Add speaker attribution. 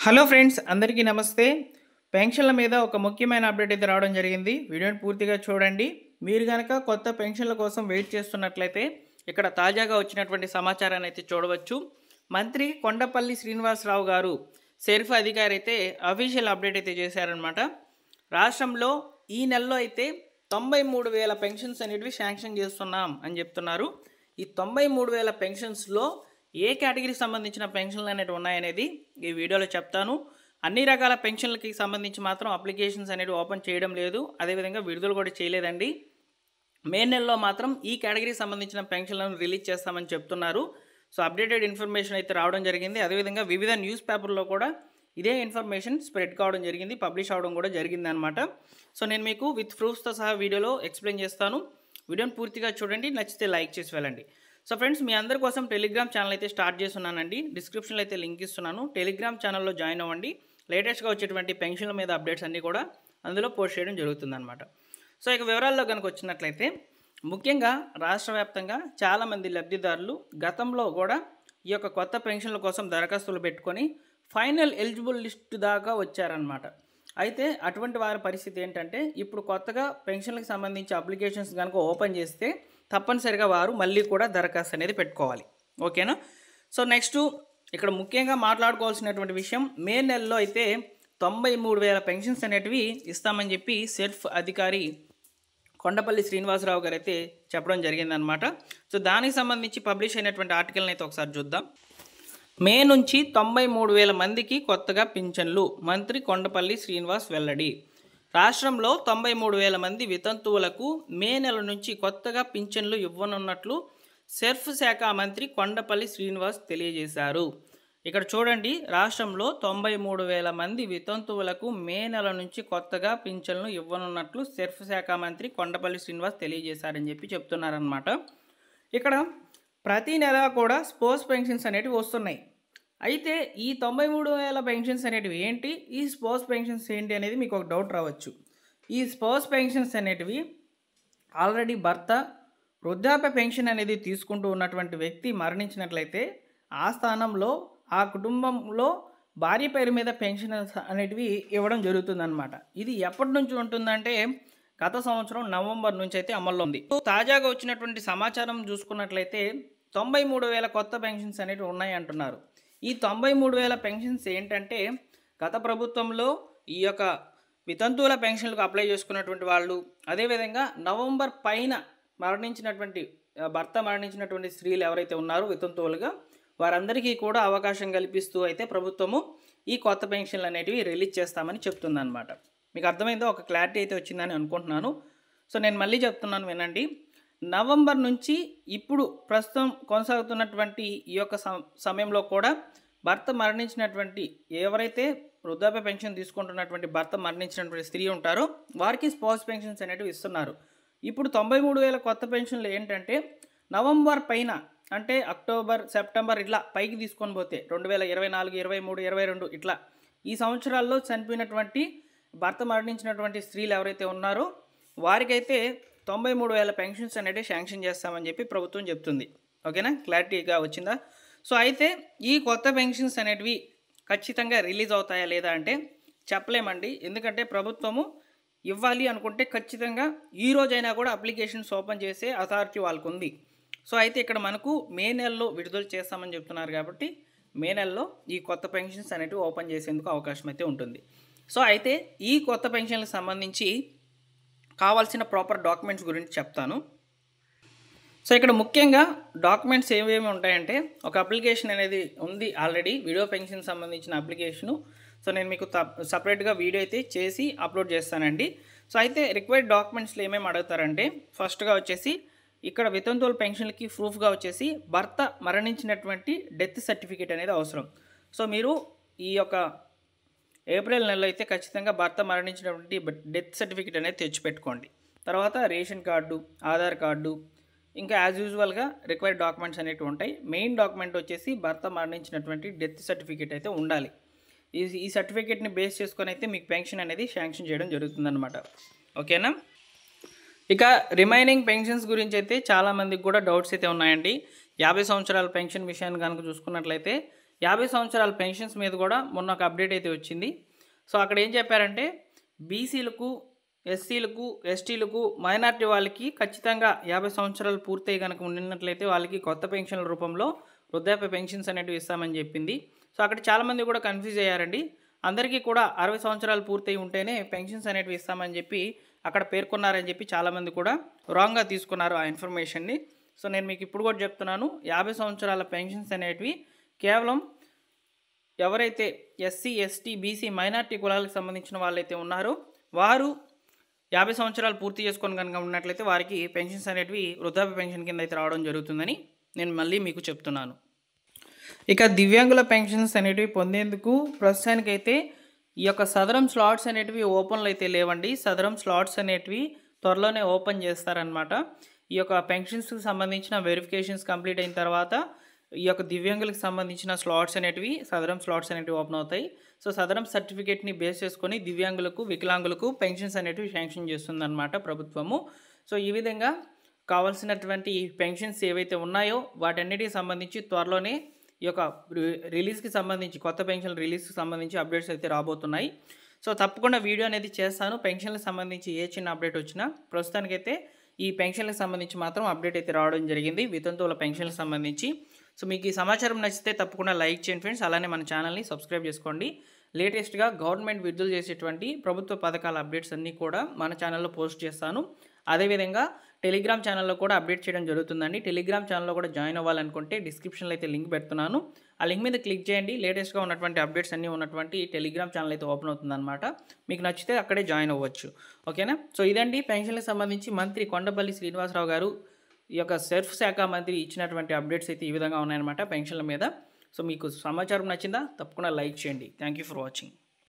Speaker 1: Hello friends, అందరికీ నమస్తే. పెన్షన్ల మీద ఒక ముఖ్యమైన అప్డేట్ అయితే రావడం జరిగింది. వీడియోని పూర్తిగా చూడండి. మీరు కనుక కొత్త పెన్షన్ల కోసం వెయిట్ చేస్తున్నట్లయితే ఇక్కడ తాజాగా వచ్చినటువంటి సమాచారాన్ని అయితే చూడవచ్చు. మంత్రి కొండపల్లి శ్రీనివాసరావు గారు సెర్ఫ్ అధికారి అయితే అఫీషియల్ అప్డేట్ అయితే చేశారనమాట. రాష్ట్రంలో ఈ నెలలో అయితే 93,000 పెన్షన్స్ అనేటివి శాంక్షన్ చేస్తున్నాం అని చెప్తున్నారు. ఈ 93,000 పెన్షన్స్లో ఏ కేటగిరీకి సంబంధించిన పెన్షన్లు అనేవి ఉన్నాయనేది ఈ వీడియోలో చెప్తాను. అన్ని రకాల పెన్షన్లకి సంబంధించి మాత్రం అప్లికేషన్స్ అనేవి ఓపెన్ చేయడం లేదు, అదేవిధంగా విడుదల కూడా చేయలేదండి. మే నెలలో మాత్రం ఈ కేటగిరీకి సంబంధించిన పెన్షన్లను రిలీజ్ చేస్తామని చెప్తున్నారు. సో అప్డేటెడ్ ఇన్ఫర్మేషన్ అయితే రావడం జరిగింది. అదేవిధంగా వివిధ న్యూస్ పేపర్లో కూడా ఇదే ఇన్ఫర్మేషన్ స్ప్రెడ్ కావడం జరిగింది, పబ్లిష్ అవడం కూడా జరిగింది అనమాట. సో నేను మీకు విత్ ప్రూఫ్స్తో సహా వీడియోలో ఎక్స్ప్లెయిన్ చేస్తాను. వీడియోని పూర్తిగా చూడండి, నచ్చితే లైక్ చేసి వెళ్ళండి. సో ఫ్రెండ్స్, మీ అందరి కోసం టెలిగ్రామ్ ఛానల్ అయితే స్టార్ట్ చేస్తున్నానండి. డిస్క్రిప్షన్లో అయితే లింక్ ఇస్తున్నాను. టెలిగ్రామ్ ఛానల్లో జాయిన్ అవ్వండి. లేటెస్ట్గా వచ్చేటువంటి పెన్షన్ల మీద అప్డేట్స్ అన్నీ కూడా అందులో పోస్ట్ చేయడం జరుగుతుందన్నమాట. సో ఇక వివరాల్లో కనుక వచ్చినట్లయితే, ముఖ్యంగా రాష్ట్ర వ్యాప్తంగా చాలామంది లబ్ధిదారులు గతంలో కూడా ఈ యొక్క కొత్త పెన్షన్ల కోసం దరఖాస్తులు పెట్టుకొని ఫైనల్ ఎలిజిబుల్ లిస్ట్ దాకా వచ్చారనమాట. అయితే అటువంటి వారి పరిస్థితి ఏంటంటే, ఇప్పుడు కొత్తగా పెన్షన్లకు సంబంధించి అప్లికేషన్స్ కనుక ఓపెన్ చేస్తే తప్పనిసరిగా వారు మళ్ళీ కూడా దరఖాస్తు అనేది పెట్టుకోవాలి. ఓకేనా? సో నెక్స్ట్ ఇక్కడ ముఖ్యంగా మాట్లాడుకోవాల్సినటువంటి విషయం, మే నెలలో అయితే 93,000 పెన్షన్స్ అనేటివి ఇస్తామని చెప్పి సెర్ఫ్ అధికారి కొండపల్లి శ్రీనివాసరావు గారు అయితే చెప్పడం జరిగిందనమాట. సో దానికి సంబంధించి పబ్లిష్ అయినటువంటి ఆర్టికల్ని అయితే ఒకసారి చూద్దాం. మే నుంచి 93,000 మందికి కొత్తగా పింఛన్లు, మంత్రి కొండపల్లి శ్రీనివాస్ వెల్లడి. రాష్ట్రంలో 93,000 మంది వితంతువులకు మే నెల నుంచి కొత్తగా పింఛన్లు ఇవ్వనున్నట్లు సెర్ఫ్ శాఖ మంత్రి కొండపల్లి శ్రీనివాస్ తెలియజేశారు. ఇక్కడ చూడండి, రాష్ట్రంలో 93,000 మంది వితంతువులకు మే నెల నుంచి కొత్తగా పింఛన్లు ఇవ్వనున్నట్లు సెర్ఫ్ శాఖ మంత్రి కొండపల్లి శ్రీనివాస్ తెలియజేశారని చెప్పి చెప్తున్నారనమాట. ఇక్కడ ప్రతి నెల కూడా స్పోర్ట్స్ పెన్షన్స్ అనేటివి వస్తున్నాయి. అయితే ఈ 93,000 పెన్షన్స్ అనేటివి ఏంటి, ఈ స్పోర్ట్స్ పెన్షన్స్ ఏంటి అనేది మీకు ఒక డౌట్ రావచ్చు. ఈ స్పోర్ట్స్ పెన్షన్స్ అనేటివి ఆల్రెడీ భర్త వృద్ధాప్య పెన్షన్ అనేది తీసుకుంటూ ఉన్నటువంటి వ్యక్తి మరణించినట్లయితే ఆ స్థానంలో ఆ కుటుంబంలో భార్య పేరు మీద పెన్షన్ అనేటివి ఇవ్వడం జరుగుతుందన్నమాట. ఇది ఎప్పటి నుంచి ఉంటుందంటే, గత సంవత్సరం నవంబర్ నుంచి అయితే అమల్లో ఉంది. తాజాగా వచ్చినటువంటి సమాచారం చూసుకున్నట్లయితే 93,000 కొత్త పెన్షన్స్ అనేవి ఉన్నాయి అంటున్నారు. ఈ 93,000 పెన్షన్స్ ఏంటంటే, గత ప్రభుత్వంలో ఈ యొక్క వితంతువుల పెన్షన్లకు అప్లై చేసుకున్నటువంటి వాళ్ళు, అదేవిధంగా నవంబర్ పైన భర్త మరణించినటువంటి స్త్రీలు ఎవరైతే ఉన్నారో వితంతువులుగా, వారందరికీ కూడా అవకాశం కల్పిస్తూ అయితే ప్రభుత్వము ఈ కొత్త పెన్షన్లు అనేటివి రిలీజ్ చేస్తామని చెప్తుందన్నమాట. మీకు అర్థమైందో, ఒక క్లారిటీ అయితే వచ్చిందని అనుకుంటున్నాను. సో నేను మళ్ళీ చెప్తున్నాను, వినండి. నవంబర్ నుంచి ఇప్పుడు ప్రస్తుతం కొనసాగుతున్నటువంటి ఈ యొక్క సమయంలో కూడా భర్త మరణించినటువంటి, ఎవరైతే వృద్ధాప్య పెన్షన్ తీసుకుంటున్నటువంటి భర్త మరణించినటువంటి స్త్రీ ఉంటారో వారికి స్పోర్ట్స్ పెన్షన్స్ అనేటివి ఇస్తున్నారు. ఇప్పుడు 93,000 కొత్త పెన్షన్లు ఏంటంటే, నవంబర్ పైన అంటే అక్టోబర్, సెప్టెంబర్ ఇట్లా పైకి తీసుకొని పోతే 2024, 23, 22 ఇట్లా ఈ సంవత్సరాల్లో చనిపోయినటువంటి భర్త మరణించినటువంటి స్త్రీలు ఎవరైతే ఉన్నారో వారికైతే 93,000 పెన్షన్స్ అనేవి శాంక్షన్ చేస్తామని చెప్పి ప్రభుత్వం చెప్తుంది. ఓకేనా? క్లారిటీగా వచ్చిందా? సో అయితే ఈ కొత్త పెన్షన్స్ అనేటివి ఖచ్చితంగా రిలీజ్ అవుతాయా లేదా అంటే చెప్పలేమండి. ఎందుకంటే ప్రభుత్వము ఇవ్వాలి అనుకుంటే ఖచ్చితంగా ఈ రోజైనా కూడా అప్లికేషన్స్ ఓపెన్ చేసే అథారిటీ వాళ్ళకు ఉంది. సో అయితే ఇక్కడ మనకు మే నెలలో విడుదల చేస్తామని చెప్తున్నారు కాబట్టి మే నెలలో ఈ కొత్త పెన్షన్స్ అనేటివి ఓపెన్ చేసేందుకు అవకాశం అయితే ఉంటుంది. సో అయితే ఈ కొత్త పెన్షన్లకు సంబంధించి కావాల్సిన ప్రాపర్ డాక్యుమెంట్స్ గురించి చెప్తాను. సో ఇక్కడ ముఖ్యంగా డాక్యుమెంట్స్ ఏమేమి ఉంటాయంటే, ఒక అప్లికేషన్ అనేది ఉంది ఆల్రెడీ, వీడియో పెన్షన్ సంబంధించిన అప్లికేషను. సో నేను మీకు సపరేట్గా వీడియో అయితే చేసి అప్లోడ్ చేస్తానండి. సో అయితే రిక్వైర్డ్ డాక్యుమెంట్స్లో ఏమేమి అడుగుతారంటే, ఫస్ట్గా వచ్చేసి ఇక్కడ వితంతువుల పెన్షన్లకి ప్రూఫ్గా వచ్చేసి భర్త మరణించినటువంటి డెత్ సర్టిఫికేట్ అనేది అవసరం. సో మీరు ఈ యొక్క ఏప్రిల్ నెలలో అయితే ఖచ్చితంగా భర్త మరణించినటువంటి డెత్ సర్టిఫికేట్ అనేది తెచ్చిపెట్టుకోండి. తర్వాత రేషన్ కార్డు, ఆధార్ కార్డు, ఇంకా యాజ్ యూజువల్గా రిక్వైర్డ్ డాక్యుమెంట్స్ అనేవి ఉంటాయి. మెయిన్ డాక్యుమెంట్ వచ్చేసి భర్త మరణించినటువంటి డెత్ సర్టిఫికేట్ అయితే ఉండాలి. ఈ సర్టిఫికేట్ని బేస్ చేసుకొని అయితే మీకు పెన్షన్ అనేది శాంక్షన్ చేయడం జరుగుతుందన్నమాట. ఓకేనా? ఇక రిమైనింగ్ పెన్షన్స్ గురించి అయితే చాలామందికి కూడా డౌట్స్ అయితే ఉన్నాయండి. 50 సంవత్సరాల పెన్షన్ విషయాన్ని కనుక చూసుకున్నట్లయితే 50 సంవత్సరాల పెన్షన్స్ మీద కూడా మొన్న ఒక అప్డేట్ అయితే వచ్చింది. సో అక్కడ ఏం చెప్పారంటే బీసీలకు, ఎస్సీలకు, ఎస్టీలకు, మైనారిటీ వాళ్ళకి ఖచ్చితంగా 50 సంవత్సరాలు పూర్తయి కనుక ఉన్నట్లయితే వాళ్ళకి కొత్త పెన్షన్ల రూపంలో వృద్ధాప్య పెన్షన్స్ అనేటివి ఇస్తామని చెప్పింది. సో అక్కడ చాలామంది కూడా కన్ఫ్యూజ్ అయ్యారండి. అందరికీ కూడా 60 సంవత్సరాలు పూర్తయి ఉంటేనే పెన్షన్స్ అనేటివి ఇస్తామని చెప్పి అక్కడ పేర్కొన్నారని చెప్పి చాలామంది కూడా రాంగ్గా తీసుకున్నారు ఆ ఇన్ఫర్మేషన్ని. సో నేను మీకు ఇప్పుడు కూడా చెప్తున్నాను, 50 సంవత్సరాల పెన్షన్స్ అనేటివి కేవలం ఎవరైతే ఎస్సీ, ఎస్టీ, బీసీ, మైనారిటీ కులాలకు సంబంధించిన వాళ్ళైతే ఉన్నారో వారు 50 సంవత్సరాలు పూర్తి చేసుకొని కనుక ఉన్నట్లయితే వారికి పెన్షన్స్ అనేటివి వృద్ధాప్య పెన్షన్ కింద అయితే రావడం జరుగుతుందని నేను మళ్ళీ మీకు చెప్తున్నాను. ఇక దివ్యాంగుల పెన్షన్స్ అనేటివి పొందేందుకు ప్రస్తుతానికైతే ఈ యొక్క సదరం స్లాట్స్ అనేటివి ఓపెన్లో అయితే లేవండి. సదరం స్లాట్స్ అనేటివి త్వరలోనే ఓపెన్ చేస్తారనమాట. ఈ యొక్క పెన్షన్స్కి సంబంధించిన వెరిఫికేషన్స్ కంప్లీట్ అయిన తర్వాత ఈ యొక్క దివ్యాంగులకు సంబంధించిన స్లాట్స్ అనేటివి సదరం స్లాట్స్ అనేటివి ఓపెన్ అవుతాయి. సో సదరం సర్టిఫికేట్ని బేస్ చేసుకొని దివ్యాంగులకు, వికలాంగులకు పెన్షన్స్ అనేటివి శాంక్షన్ చేస్తుందన్నమాట ప్రభుత్వము. సో ఈ విధంగా కావాల్సినటువంటి పెన్షన్స్ ఏవైతే ఉన్నాయో వాటన్నిటికి సంబంధించి త్వరలోనే ఈ యొక్క రిలీజ్కి సంబంధించి కొత్త పెన్షన్ రిలీజ్కి సంబంధించి అప్డేట్స్ అయితే రాబోతున్నాయి. సో తప్పకుండా వీడియో అనేది చేస్తాను. పెన్షన్లకు సంబంధించి ఏ చిన్న అప్డేట్ వచ్చినా ప్రస్తుతానికైతే ఈ పెన్షన్లకు సంబంధించి మాత్రం అప్డేట్ అయితే రావడం జరిగింది, వితంతువుల పెన్షన్లకు సంబంధించి. సో మీకు ఈ సమాచారం నచ్చితే తప్పకుండా లైక్ చేయండి ఫ్రెండ్స్. అలానే మన ఛానల్ని సబ్స్క్రైబ్ చేసుకోండి. లేటెస్ట్గా గవర్నమెంట్ విడుదల చేసేటువంటి ప్రభుత్వ పథకాల అప్డేట్స్ అన్నీ కూడా మన ఛానల్లో పోస్ట్ చేస్తాను. అదేవిధంగా టెలిగ్రామ్ ఛానల్లో కూడా అప్డేట్ చేయడం జరుగుతుందండి. టెలిగ్రామ్ ఛానల్లో కూడా జాయిన్ అవ్వాలనుకుంటే డిస్క్రిప్షన్లో అయితే లింక్ పెడుతున్నాను. ఆ లింక్ మీద క్లిక్ చేయండి. లేటెస్ట్గా ఉన్నటువంటి అప్డేట్స్ అన్నీ ఉన్నటువంటి టెలిగ్రామ్ ఛానల్ అయితే ఓపెన్ అవుతుందన్నమాట. మీకు నచ్చితే అక్కడే జాయిన్ అవ్వచ్చు. ఓకేనా? సో ఇదండి పెన్షన్లకు సంబంధించి మంత్రి కొండపల్లి శ్రీనివాసరావు గారు ఈ యొక్క సెర్ఫ్ శాఖ మంత్రి ఇచ్చినటువంటి అప్డేట్స్ అయితే ఈ విధంగా ఉన్నాయన్నమాట పెన్షన్ల మీద. సో మీకు సమాచారం నచ్చిందా? తప్పకుండా లైక్ చేయండి. Thank you for watching.